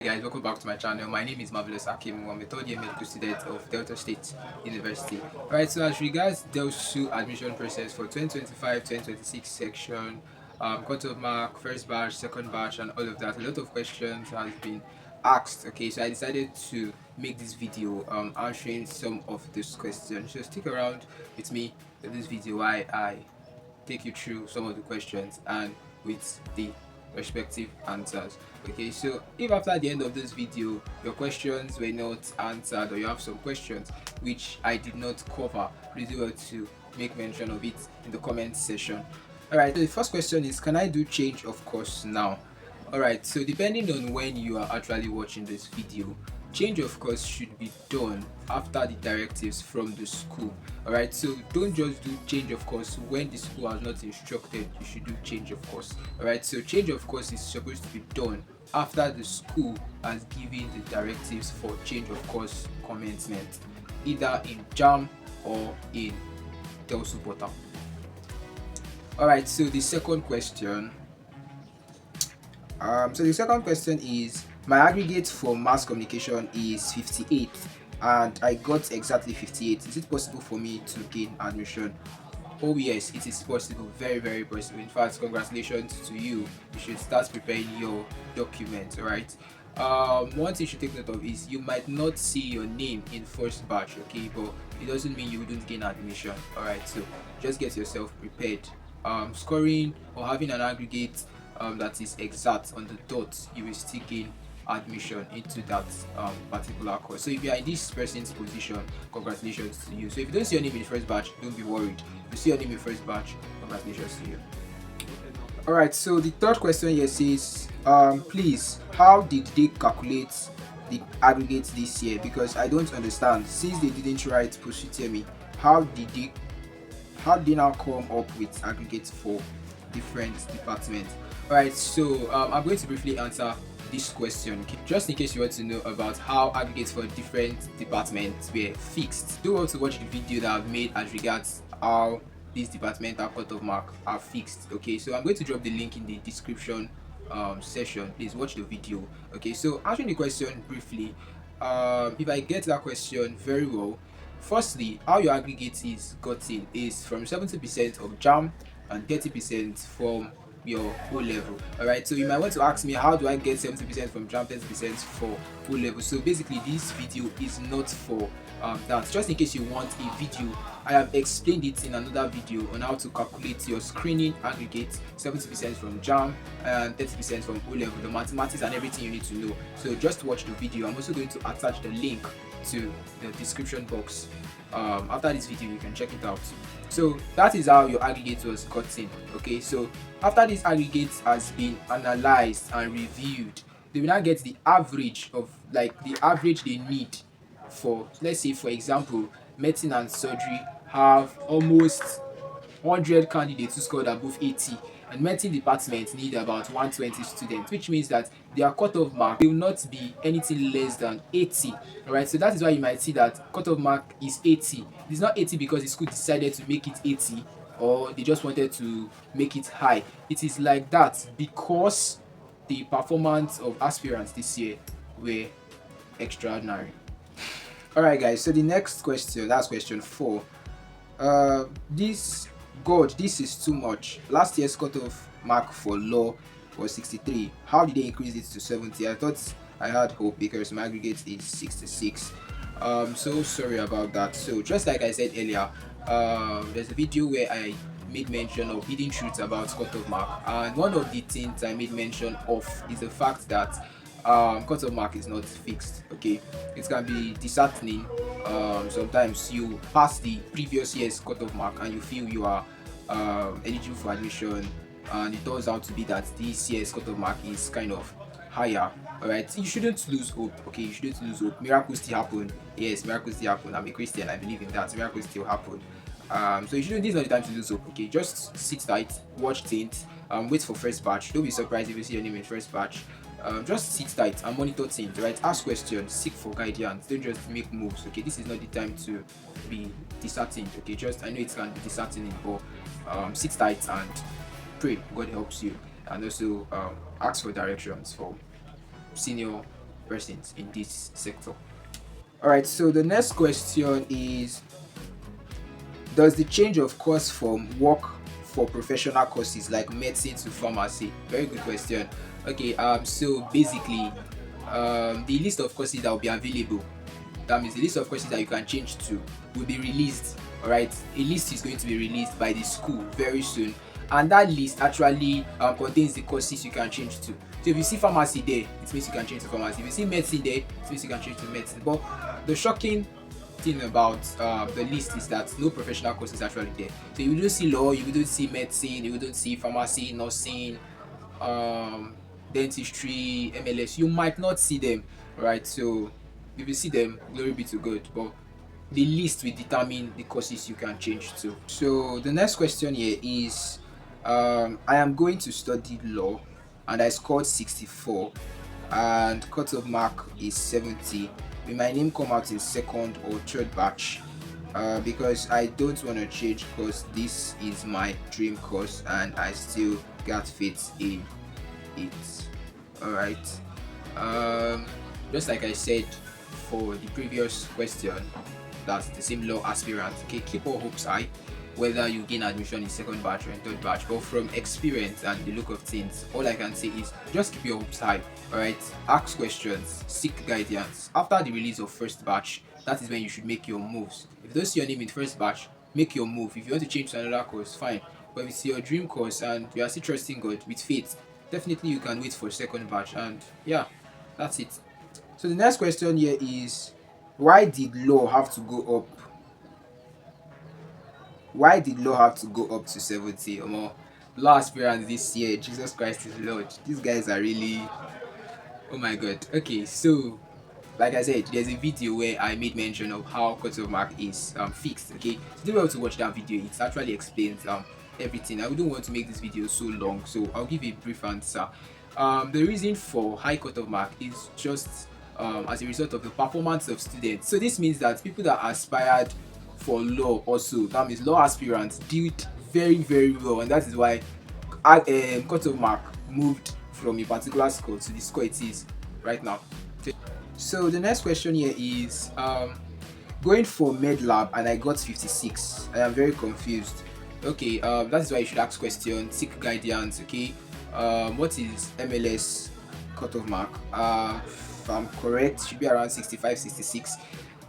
Hey guys, welcome back to my channel. My name is Marvelous Akim. I'm a third year medical student of Delta State University. Alright, so as regards DELSU admission process for 2025-2026 section, cut-off mark, first batch, second batch, and all of that, a lot of questions has been asked. Okay, so I decided to make this video answering some of these questions. So stick around with me with this video while I take you through some of the questions and with the respective answers. Okay, so if after the end of this video your questions were not answered, or you have some questions which I did not cover, please do well to make mention of it in the comment section. Alright, so the first question is, can I do change of course now? Alright, so depending on when you are actually watching this video, change of course should be done after the directives from the school. Alright, so don't just do change of course when the school has not instructed you should do change of course. Alright, so change of course is supposed to be done after the school has given the directives for change of course commencement, either in JAM or in DELSU portal. Alright, so the second question is, my aggregate for mass communication is 58 and I got exactly 58. Is it possible for me to gain admission? Oh yes, it is possible, very very possible. In fact, congratulations to you. You should start preparing your documents. Alright, one thing you should take note of is you might not see your name in first batch, okay, but it doesn't mean you wouldn't gain admission. Alright, so just get yourself prepared. Scoring or having an aggregate that is exact on the dot, you will still gain admission into that particular course. So if you are in this person's position, congratulations to you. So if you don't see your name in first batch, don't be worried. If you see your name in first batch, congratulations to you. Alright, so the third question here says, please, how did they calculate the aggregate this year? Because I don't understand. Since they didn't write me, how did they now come up with aggregates for different departments? Alright, so I'm going to briefly answer this question, okay? Just in case you want to know about how aggregates for different departments were fixed. Do also watch the video that I've made as regards how these departmental cut-off mark are fixed. Okay, so I'm going to drop the link in the description section. Please watch the video. Okay, so answering the question briefly, if I get that question very well, firstly, how your aggregate is gotten is from 70% of JAM and 30% from your O level. Alright, so you might want to ask me, how do I get 70% from JAM, 30% for O level? So basically this video is not for that. Just in case you want a video, I have explained it in another video on how to calculate your screening aggregate, 70% from JAM and 30% from O level, the mathematics and everything you need to know. So just watch the video. I'm also going to attach the link to the description box. After this video you can check it out. So that is how your aggregate was gotten. Okay, so after this aggregate has been analyzed and reviewed, they will now get the average of, like, the average they need for, let's say for example, medicine and surgery have almost 100 candidates who scored above 80, and medicine department need about 120 students, which means that their cutoff mark will not be anything less than 80. Alright, so that is why you might see that cutoff mark is 80. It's not 80 because the school decided to make it 80 or they just wanted to make it high. It is like that because the performance of aspirants this year were extraordinary. Alright guys, so the next question, that's question 4. This is too much. Last year's cutoff mark for law was 63. How did they increase it to 70? I thought I had hope because my aggregate is 66. So sorry about that. So just like I said earlier, there's a video where I made mention of hidden truths about cutoff mark, and one of the things I made mention of is the fact that cutoff mark is not fixed. Okay, it can be disheartening. Sometimes you pass the previous year's cutoff mark and you feel you are eligible for admission, and it turns out to be that this year's cutoff mark is kind of higher. Alright, you shouldn't lose hope. Okay, you shouldn't lose hope. Miracles still happen. Yes, miracles still happen. I'm a Christian, I believe in that. Miracles still happen. So you shouldn't, this is not the time to lose hope. Okay, just sit tight, watch things, wait for first batch. Don't be surprised if you see your name in first batch. Just sit tight and monitor things, right? Ask questions, seek for guidance. Don't just make moves. Okay, this is not the time to be disheartened. Okay, just, I know it can be disheartening, but sit tight and pray God helps you, and also ask for directions for senior persons in this sector. All right, so the next question is, does the change of course from work for professional courses like medicine to pharmacy? Very good question. Okay, so basically, the list of courses that will be available, that means the list of courses that you can change to, will be released. All right, a list is going to be released by the school very soon, and that list actually contains the courses you can change to. So if you see pharmacy there, it means you can change to pharmacy. If you see medicine there, it means you can change to medicine. But the shocking thing about the list is that no professional course is actually there. So you don't see law, you don't see medicine, you don't see pharmacy, nursing, um, dentistry, MLS. You might not see them, right? So if you see them, glory be to God. But the list will determine the courses you can change to. So the next question here is, I am going to study law and I scored 64 and cutoff mark is 70. Will my name come out in second or third batch? Because I don't want to change because this is my dream course and I still got faith in it. Alright. Just like I said for the previous question, that's the same law aspirant. Okay, keep all hopes high whether you gain admission in second batch or in third batch. But from experience and the look of things, all I can say is just keep your hopes high. Alright, ask questions, seek guidance. After the release of first batch, that is when you should make your moves. If you don't see your name in first batch, make your move. If you want to change to another course, fine. But if it's your dream course and you are still trusting God with faith, definitely you can wait for second batch. And yeah, that's it. So the next question here is, why did law have to go up? Why did law have to go up to 70 or more? Law aspirants this year, Jesus Christ is Lord. These guys are really, oh my god. Okay, so like I said, there's a video where I made mention of how cutoff mark is fixed. Okay, so do well to watch that video. It actually explains everything. I wouldn't want to make this video so long, so I'll give a brief answer. The reason for high cutoff mark is just as a result of the performance of students. So this means that people that aspired for law also, that means law aspirants, did very well, and that is why cutoff mark moved from a particular score to the score it is right now. So the next question here is, going for med lab and I got 56. I am very confused. Okay, that is why you should ask questions, seek guidance. Okay, what is MLS cutoff mark? If I'm correct, should be around 65, 66.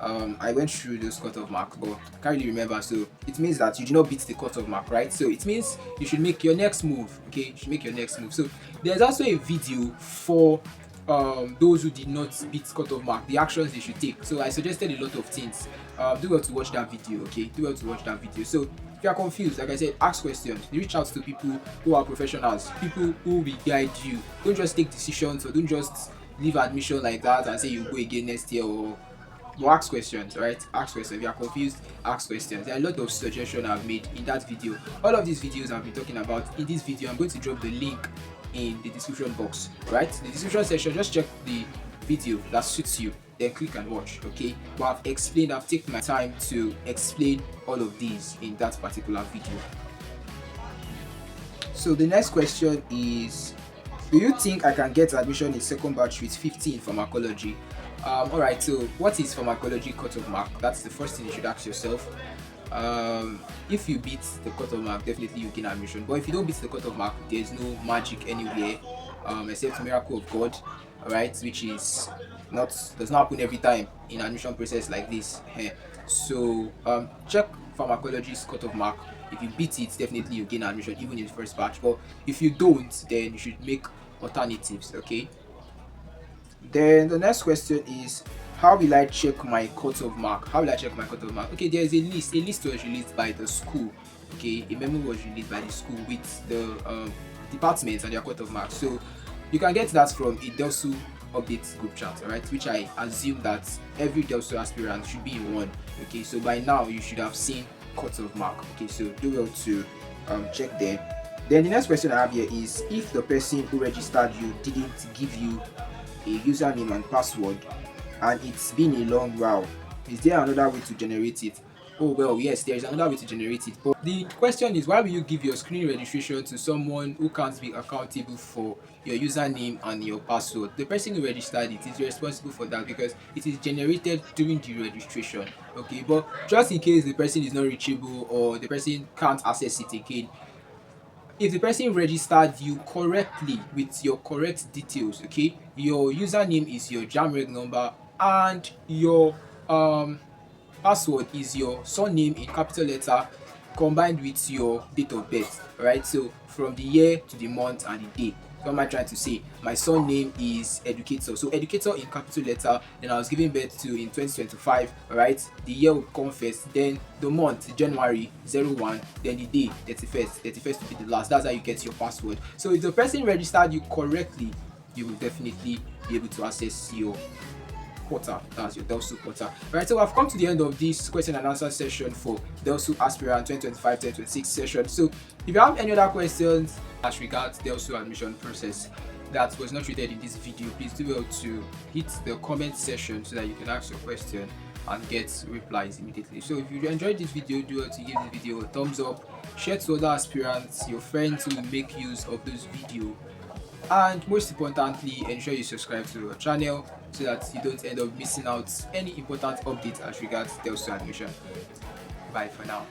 I went through those cutoff marks, but I can't really remember. So it means that you did not beat the cutoff mark, right? So it means you should make your next move. Okay, you should make your next move. So there's also a video for those who did not beat cutoff mark, the actions they should take. So I suggested a lot of things. Do well to watch that video. Okay, do well to watch that video. So if you are confused, like I said, ask questions, reach out to people who are professionals, people who will guide you. Don't just take decisions, or don't just leave admission like that and say you go again next year. Or ask questions, right? Ask questions. If you are confused, ask questions. There are a lot of suggestions I've made in that video. All of these videos I've been talking about in this video, I'm going to drop the link in the description box, right? The description section, just check the video that suits you, then click and watch. Okay, but I've taken my time to explain all of these in that particular video. So the next question is, do you think I can get admission in second batch with 50 in pharmacology? Alright, so what is pharmacology cutoff mark? That's the first thing you should ask yourself. If you beat the cutoff mark, definitely you gain admission. But if you don't beat the cutoff mark, there's no magic anywhere, except miracle of God, alright, which is does not happen every time in admission process like this. So check pharmacology's cutoff mark. If you beat it, definitely you gain admission even in the first batch. But if you don't, then you should make alternatives. Okay. Then the next question is, how will I check my cutoff mark? How will I check my cutoff mark? Okay, there is a list. A list was released by the school. Okay, a memo was released by the school with the departments and their cutoff mark. So you can get that from a DELSU update group chat, alright? Which I assume that every DELSU aspirant should be in one. Okay, so by now you should have seen cutoff mark. Okay, so do well to check them. Then the next question I have here is, if the person who registered you didn't give you a username and password and it's been a long while, is there another way to generate it? Oh well, yes, there is another way to generate it. But the question is, why will you give your screen registration to someone who can't be accountable for your username and your password? The person who registered it is responsible for that because it is generated during the registration. Okay, but just in case the person is not reachable or the person can't access it again, if the person registered you correctly with your correct details, okay, your username is your jamreg number and your password is your surname in capital letter combined with your date of birth, right? So from the year to the month and the day. So what am I trying to say? My surname is Educator. So Educator in capital letter, then I was given birth to in 2025, right? The year will come first, then the month, January 01, then the day, 31st. 31st will be the last. That's how you get your password. So if the person registered you correctly, you will definitely be able to access your portal. That's your DELSU portal. Alright, so I've come to the end of this question and answer session for DELSU Aspirant 2025-2026 session. So if you have any other questions as regards DELSU admission process that was not treated in this video, please do well to hit the comment section so that you can ask your question and get replies immediately. So if you enjoyed this video, do well to give this video a thumbs up, share to other aspirants, your friends who will make use of this video, and most importantly, ensure you subscribe to our channel so that you don't end up missing out any important updates as regards DELSU admission. Bye for now.